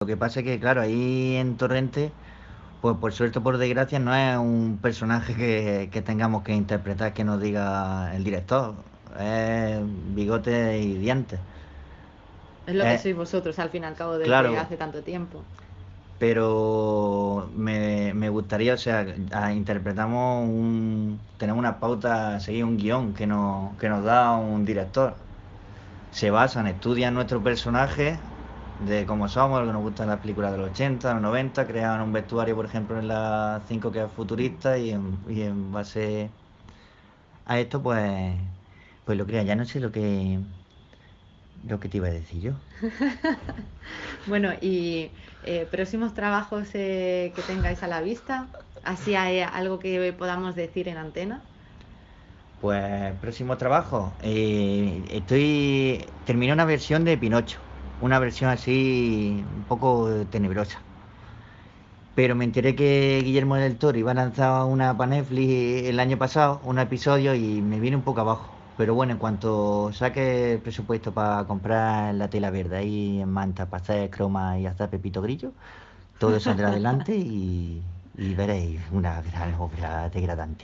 Lo que pasa es que, claro, ahí en Torrente, pues por suerte o por desgracia, no es un personaje que tengamos que interpretar, que nos diga el director. Es bigote y dientes. Es lo que Es, sois vosotros al fin y al cabo desde claro, hace tanto tiempo. pero me gustaría, o sea, tenemos una pauta, seguir un guión que nos da un director. Se basan, estudian nuestro personaje, de cómo somos, lo que nos gustan las películas de los 80, los 90, crean un vestuario, por ejemplo, en la 5 que es futurista y en base a esto, pues lo crean. Ya no sé lo que te iba a decir yo. Bueno, y próximos trabajos que tengáis a la vista, así hay algo que podamos decir en antena. Pues próximo trabajo. Terminé una versión de Pinocho. Una versión así un poco tenebrosa. Pero me enteré que Guillermo del Toro iba a lanzar una para Netflix el año pasado, un episodio, y me viene un poco abajo. Pero bueno, en cuanto saque el presupuesto para comprar la tela verde ahí en manta, para hacer croma y hacer Pepito Grillo, todo saldrá adelante y veréis una gran obra degradante.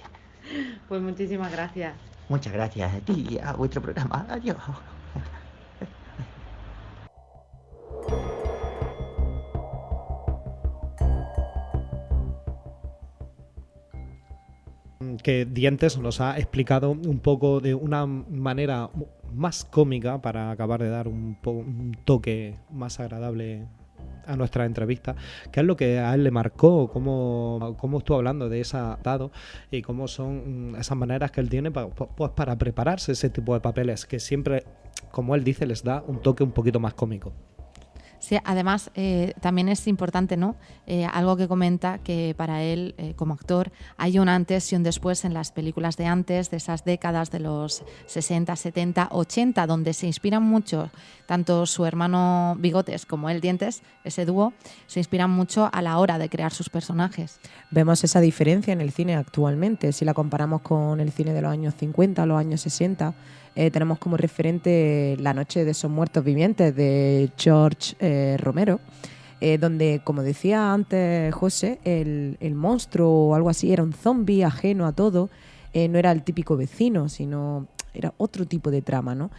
Pues muchísimas gracias. Muchas gracias a ti y a vuestro programa. Adiós. Que Dientes nos ha explicado un poco de una manera más cómica para acabar de dar un toque más agradable a nuestra entrevista, que es lo que a él le marcó, cómo estuvo hablando de ese dado y cómo son esas maneras que él tiene pues para prepararse ese tipo de papeles, que siempre, como él dice, les da un toque un poquito más cómico. Sí, además también es importante, ¿no? Algo que comenta que para él, como actor, hay un antes y un después en las películas de antes, de esas décadas de los 60, 70, 80, donde se inspiran mucho, tanto su hermano Bigotes como él Dientes, ese dúo, se inspiran mucho a la hora de crear sus personajes. Vemos esa diferencia en el cine actualmente, si la comparamos con el cine de los años 50, los años 60. Tenemos como referente La noche de esos muertos vivientes de George Romero, donde, como decía antes José, el monstruo o algo así era un zombie ajeno a todo, no era el típico vecino, sino era otro tipo de trama, ¿no?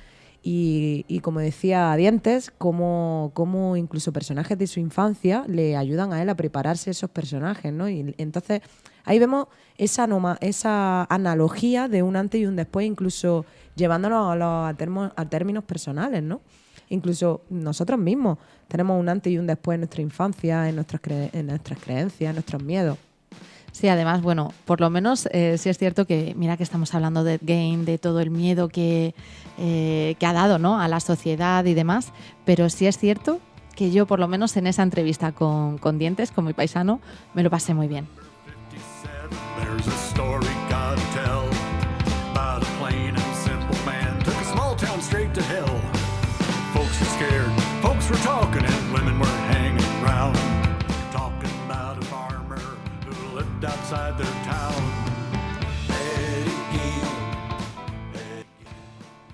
Y como decía Dientes, como incluso personajes de su infancia le ayudan a él a prepararse esos personajes, ¿no? Y entonces ahí vemos esa analogía de un antes y un después, incluso llevándolo a términos personales, ¿no? Incluso nosotros mismos tenemos un antes y un después en nuestra infancia, en nuestras creencias, en nuestros miedos. Sí, además, bueno, por lo menos sí es cierto que, mira que estamos hablando de Game, de todo el miedo que ha dado, ¿no?, a la sociedad y demás, pero sí es cierto que yo, por lo menos en esa entrevista con Dientes, con mi paisano, me lo pasé muy bien.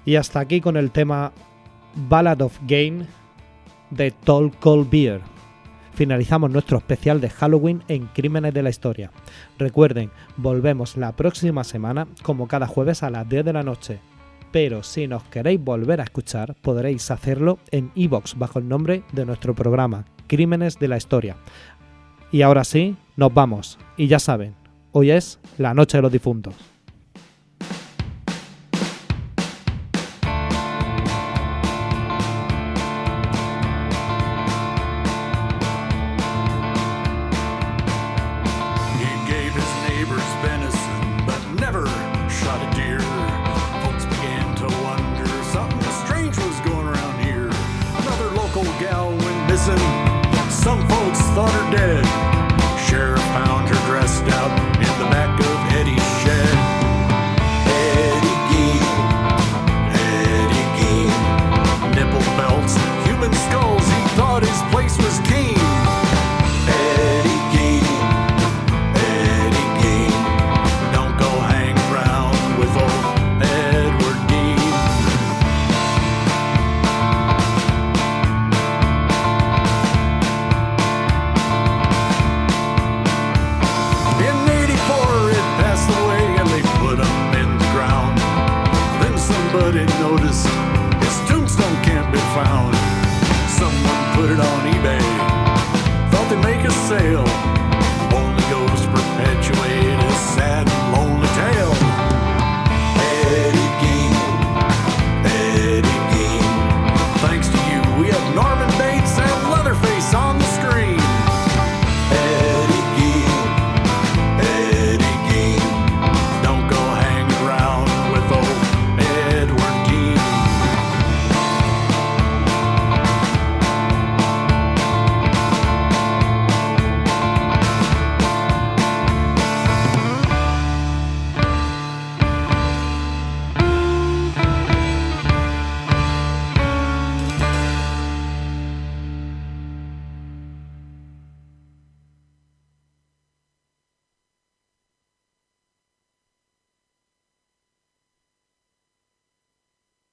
Y hasta aquí con el tema Ballad of Gain de Tall Cold Beer. Finalizamos nuestro especial de Halloween en Crímenes de la Historia. Recuerden, volvemos la próxima semana como cada jueves a las 10 de la noche. Pero si nos queréis volver a escuchar, podréis hacerlo en iVoox bajo el nombre de nuestro programa, Crímenes de la Historia. Y ahora sí, nos vamos. Y ya saben, hoy es la Noche de los Difuntos. Some folks thought her dead. Sheriff found her dressed out in the back of Eddie's shed. Eddie Gein, nipple belts, human skulls. He thought his place was king. Eddie Gein, don't go hang around with old Edward Gein. found. Someone put it on eBay, thought they'd make a sale.